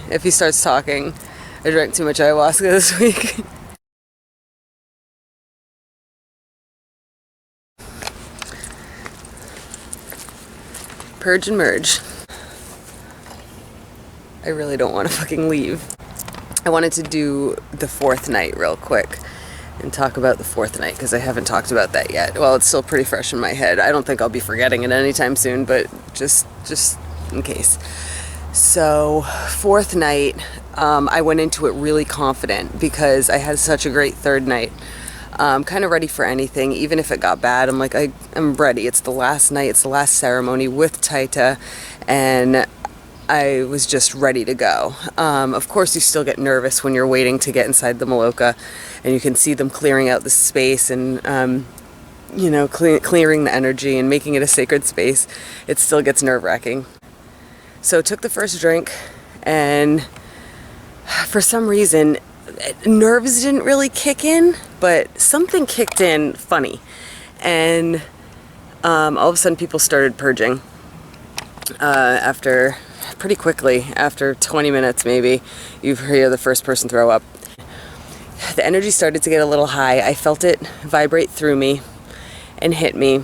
if he starts talking. I drank too much ayahuasca this week. Purge and merge. I really don't want to fucking leave. I wanted to do the fourth night real quick and talk about the fourth night because I haven't talked about that yet. Well, it's still pretty fresh in my head. I don't think I'll be forgetting it anytime soon, but just in case. So, fourth night, I went into it really confident because I had such a great third night. Kind of ready for anything, even if it got bad. I'm like, I'm ready. It's the last night. It's the last ceremony with Taita, and I was just ready to go. Of course, you still get nervous when you're waiting to get inside the Maloka, and you can see them clearing out the space and, clearing the energy and making it a sacred space. It still gets nerve-wracking. So took the first drink, and for some reason, nerves didn't really kick in, but something kicked in funny. And all of a sudden people started purging. Pretty quickly, after 20 minutes maybe, you hear the first person throw up. The energy started to get a little high. I felt it vibrate through me and hit me.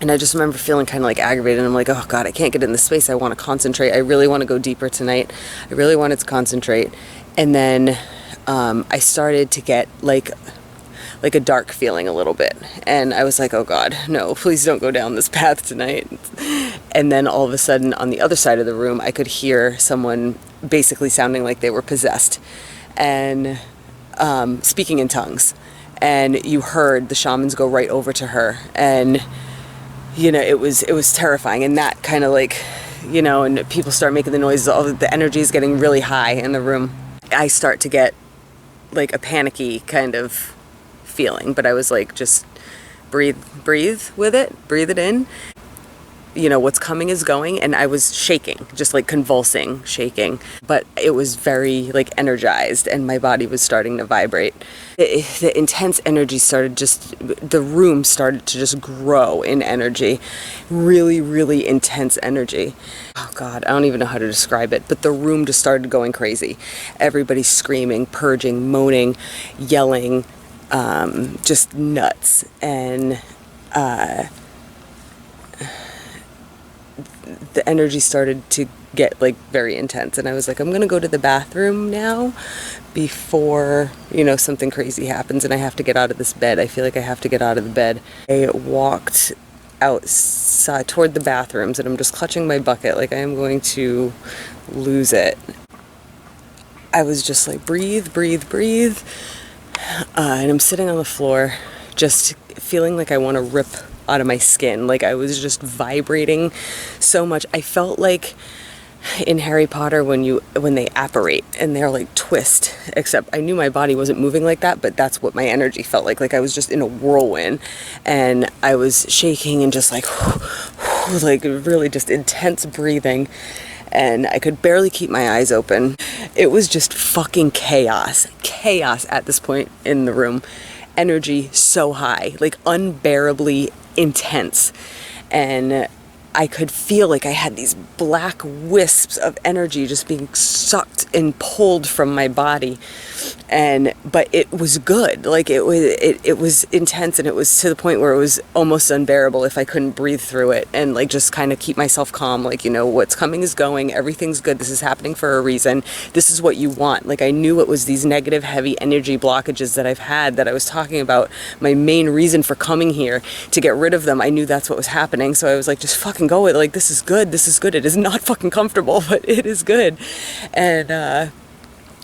And I just remember feeling kind of like aggravated. And I'm like, oh God, I can't get in this space. I want to concentrate. I really want to go deeper tonight. I really wanted to concentrate. And then I started to get like a dark feeling a little bit. And I was like, oh God, no, please don't go down this path tonight. And then all of a sudden on the other side of the room, I could hear someone basically sounding like they were possessed and speaking in tongues. And you heard the shamans go right over to her. And, it was terrifying. And that kind of like, and people start making the noises. All the energy is getting really high in the room. I start to get like a panicky kind of feeling, but I was like, just breathe with it, breathe it in. What's coming is going, and I was shaking, just like convulsing, shaking, but it was very like energized, and my body was starting to vibrate. The intense energy the room started to just grow in energy, really, really intense energy. Oh God, I don't even know how to describe it, but the room just started going crazy. Everybody screaming, purging, moaning, yelling, just nuts. And the energy started to get like very intense, and I was like, I'm gonna go to the bathroom now before something crazy happens and I have to get out of this bed. I feel like I have to get out of the bed. I walked outside toward the bathrooms, and I'm just clutching my bucket like I am going to lose it. I was just like, breathe, and I'm sitting on the floor just feeling like I want to rip out of my skin. Like I was just vibrating so much. I felt like in Harry Potter when they apparate and they're like twist, except I knew my body wasn't moving like that, but that's what my energy felt like I was just in a whirlwind, and I was shaking and just like like really just intense breathing, and I could barely keep my eyes open. It was just fucking chaos at this point in the room. Energy so high, like unbearably intense, and I could feel like I had these black wisps of energy just being sucked and pulled from my body. But it was good. Like it was intense, and it was to the point where it was almost unbearable if I couldn't breathe through it and like just kind of keep myself calm. Like, what's coming is going. Everything's good. This is happening for a reason. This is what you want. Like I knew it was these negative, heavy energy blockages that I've had that I was talking about. My main reason for coming here, to get rid of them. I knew that's what was happening. So I was like, just fucking go with it. Like, this is good. This is good. It is not fucking comfortable, but it is good. And,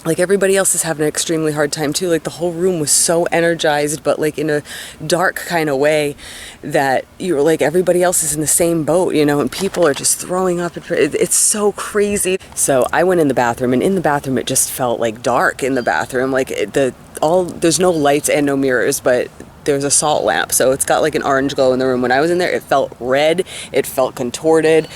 like everybody else is having an extremely hard time too. Like the whole room was so energized, but like in a dark kind of way that you're like, everybody else is in the same boat, and people are just throwing up. It's so crazy. So I went in the bathroom, and in the bathroom, it just felt like dark in the bathroom. Like there's no lights and no mirrors, but there's a salt lamp. So it's got like an orange glow in the room. When I was in there, it felt red. It felt contorted.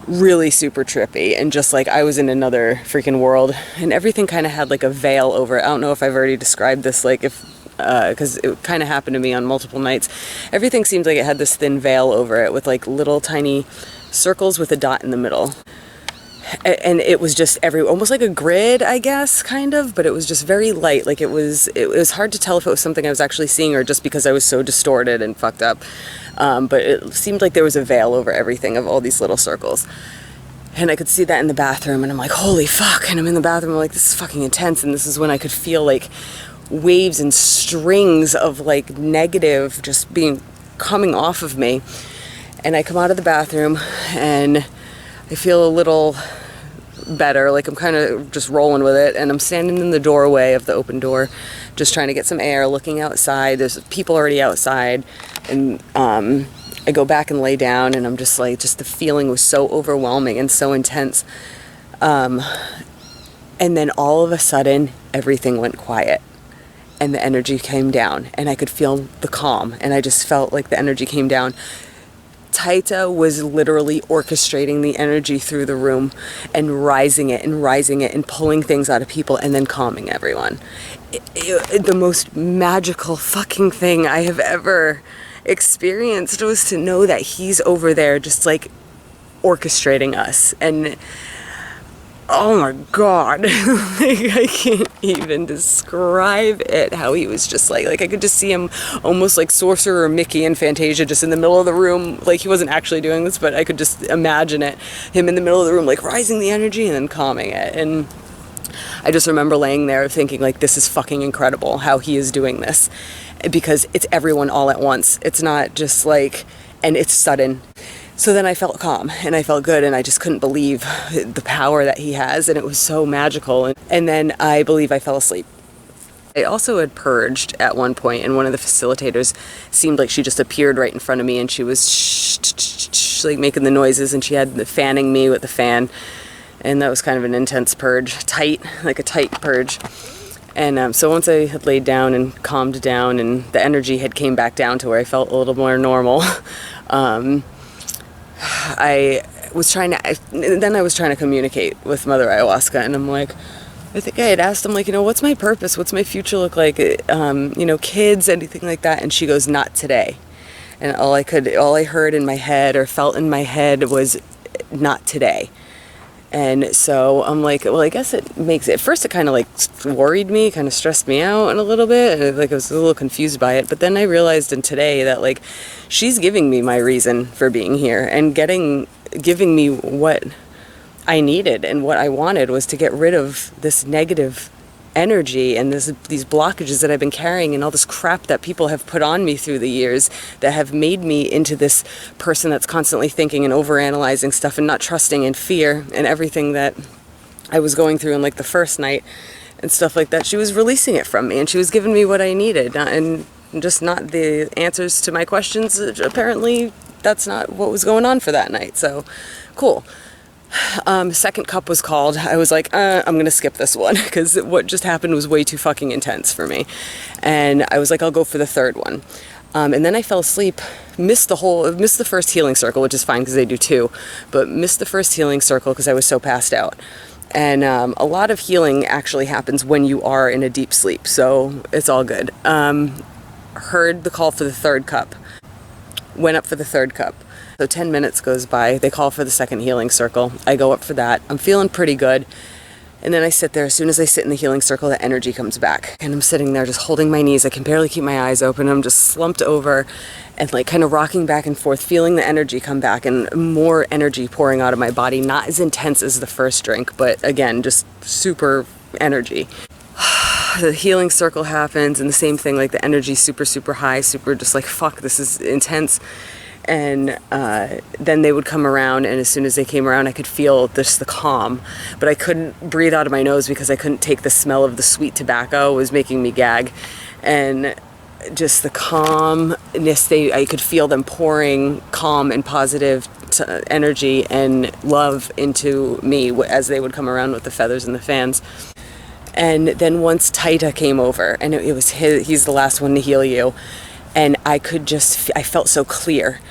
Really super trippy, and just like I was in another freaking world, and everything kind of had like a veil over it. I don't know if I've already described this, like if because it kind of happened to me on multiple nights. Everything seemed like it had this thin veil over it with like little tiny circles with a dot in the middle. and it was just almost like a grid, I guess, kind of, but it was just very light. Like it was hard to tell if it was something I was actually seeing or just because I was so distorted and fucked up. But it seemed like there was a veil over everything of all these little circles. And I could see that in the bathroom, and I'm like, holy fuck. And I'm in the bathroom, I'm like, this is fucking intense. And this is when I could feel like waves and strings of like negative just coming off of me. And I come out of the bathroom and I feel a little better, like I'm kind of just rolling with it, and I'm standing in the doorway of the open door just trying to get some air, looking outside. There's people already outside, and I go back and lay down, and I'm just like, just the feeling was so overwhelming and so intense, and then all of a sudden everything went quiet and the energy came down, and I could feel the calm, and I just felt like the energy came down. Taita was literally orchestrating the energy through the room and rising it and pulling things out of people and then calming everyone. The most magical fucking thing I have ever experienced was to know that he's over there just like orchestrating us. And oh my God, like I can't even describe it, how he was just like I could just see him almost like Sorcerer Mickey and Fantasia just in the middle of the room. Like he wasn't actually doing this, but I could just imagine it, him in the middle of the room, like rising the energy and then calming it. And I just remember laying there thinking like, this is fucking incredible how he is doing this, because it's everyone all at once. It's not just like, and it's sudden. So then I felt calm and I felt good, and I just couldn't believe the power that he has, and it was so magical. And then I believe I fell asleep. I also had purged at one point, and one of the facilitators seemed like she just appeared right in front of me, and she was like making the noises, and she had the fanning me with the fan, and that was kind of an intense purge, like a tight purge. And so once I had laid down and calmed down, and the energy had came back down to where I felt a little more normal, I was trying to communicate with Mother Ayahuasca, and I'm like, I think I had asked him, like, what's my purpose? What's my future look like? Kids, anything like that? And she goes, not today. And all I heard in my head or felt in my head was not today. And so I'm like, well, I guess it makes it. At first, it kind of like worried me, kind of stressed me out a little bit. And like I was a little confused by it. But then I realized in today that like she's giving me my reason for being here and giving me what I needed, and what I wanted was to get rid of this negative energy and these blockages that I've been carrying, and all this crap that people have put on me through the years that have made me into this person that's constantly thinking and overanalyzing stuff and not trusting, and fear and everything that I was going through in like the first night and stuff like that. She was releasing it from me, and she was giving me what I needed, and just not the answers to my questions. Apparently that's not what was going on for that night. So cool. Second cup was called. I was like, I'm gonna skip this one because what just happened was way too fucking intense for me. And I was like, I'll go for the third one. And then I fell asleep, missed the first healing circle, which is fine because they do two, but missed the first healing circle because I was so passed out. And a lot of healing actually happens when you are in a deep sleep, so it's all good. Heard the call for the third cup, went up for the third cup. So 10 minutes goes by, they call for the second healing circle. I go up for that. I'm feeling pretty good. And then I sit there. As soon as I sit in the healing circle, the energy comes back. And I'm sitting there just holding my knees. I can barely keep my eyes open. I'm just slumped over and like kind of rocking back and forth, feeling the energy come back and more energy pouring out of my body. Not as intense as the first drink, but again, just super energy. The healing circle happens, and the same thing, like the energy super, super high, super just like, fuck, this is intense. And then they would come around, and as soon as they came around, I could feel just the calm, but I couldn't breathe out of my nose because I couldn't take the smell of the sweet tobacco. It was making me gag. And just the calmness, I could feel them pouring calm and positive energy and love into me as they would come around with the feathers and the fans. And then once Taita came over, and it was he's the last one to heal you, and I felt so clear.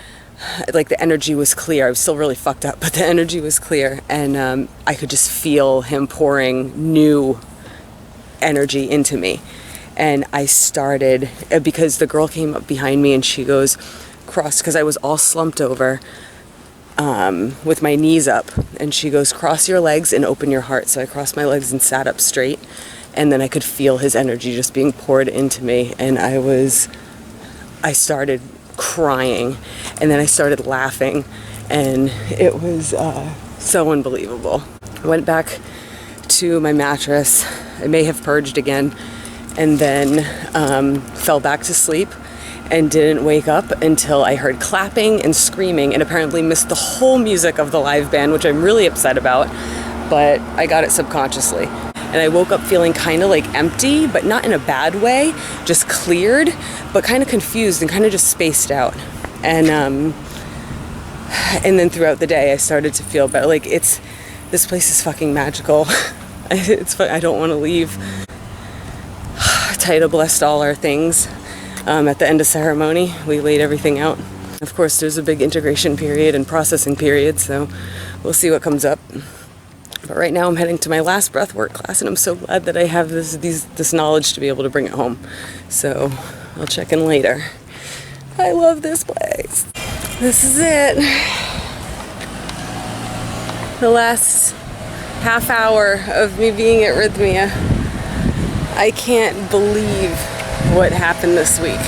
Like the energy was clear. I was still really fucked up, but the energy was clear. And I could just feel him pouring new energy into me. And I started, because the girl came up behind me and she goes, because I was all slumped over. with my knees up, and she goes, cross your legs and open your heart. So I crossed my legs and sat up straight, and then I could feel his energy just being poured into me, and I started crying, and then I started laughing, and it was so unbelievable. I went back to my mattress. I may have purged again, and then fell back to sleep and didn't wake up until I heard clapping and screaming, and apparently missed the whole music of the live band, which I'm really upset about, but I got it subconsciously. And I woke up feeling kind of like empty, but not in a bad way, just cleared, but kind of confused and kind of just spaced out. And then throughout the day I started to feel better. Like, this place is fucking magical. I don't want to leave. Taita blessed all our things. At the end of ceremony, we laid everything out. Of course, there's a big integration period and processing period, so we'll see what comes up. But right now I'm heading to my last breathwork class, and I'm so glad that I have this knowledge to be able to bring it home. So I'll check in later. I love this place. This is it. The last half hour of me being at Rythmia. I can't believe what happened this week.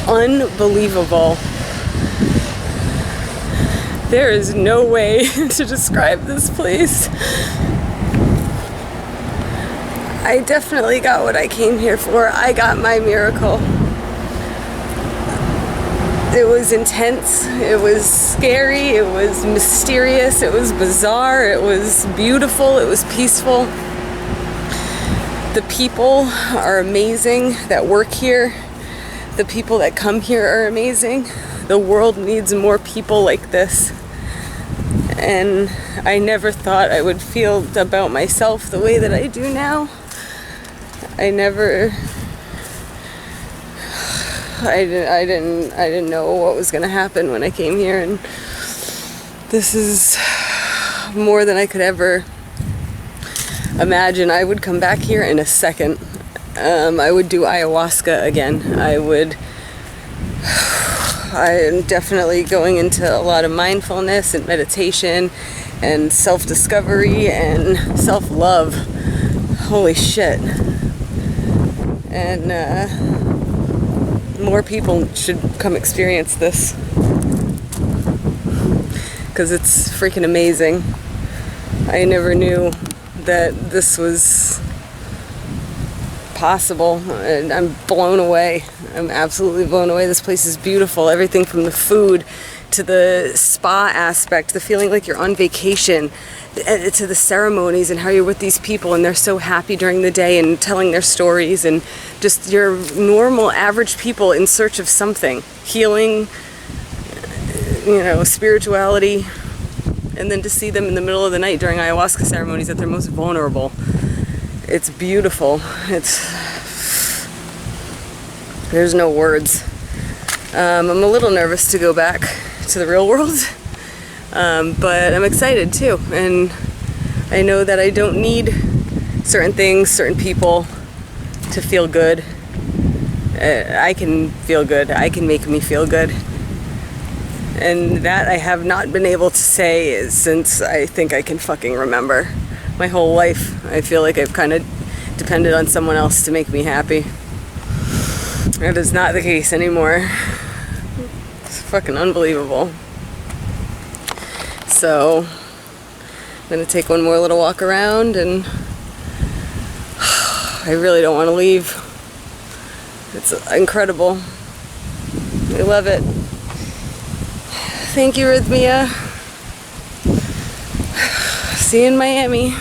Unbelievable. There is no way to describe this place. I definitely got what I came here for. I got my miracle. It was intense, it was scary, it was mysterious, it was bizarre, it was beautiful, it was peaceful. The people are amazing that work here. The people that come here are amazing. The world needs more people like this. And I never thought I would feel about myself the way that I do now. I didn't know what was going to happen when I came here, and this is more than I could ever imagine. I would come back here in a second. I would do ayahuasca again. I am definitely going into a lot of mindfulness and meditation and self-discovery and self-love. Holy shit. And more people should come experience this, because it's freaking amazing. I never knew that this was possible, and I'm blown away. I'm absolutely blown away. This place is beautiful. Everything from the food to the spa aspect, the feeling like you're on vacation, to the ceremonies and how you're with these people and they're so happy during the day and telling their stories, and just your normal average people in search of something, healing, spirituality, and then to see them in the middle of the night during ayahuasca ceremonies at their most vulnerable. It's beautiful. There's no words. I'm a little nervous to go back to the real world, but I'm excited too, and I know that I don't need certain things, certain people to feel good. I can feel good. I can make me feel good. And that I have not been able to say since I think I can fucking remember. My whole life, I feel like I've kind of depended on someone else to make me happy. That is not the case anymore. It's fucking unbelievable. So, I'm gonna take one more little walk around, and I really don't want to leave. It's incredible. I love it. Thank you, Rythmia. See you in Miami.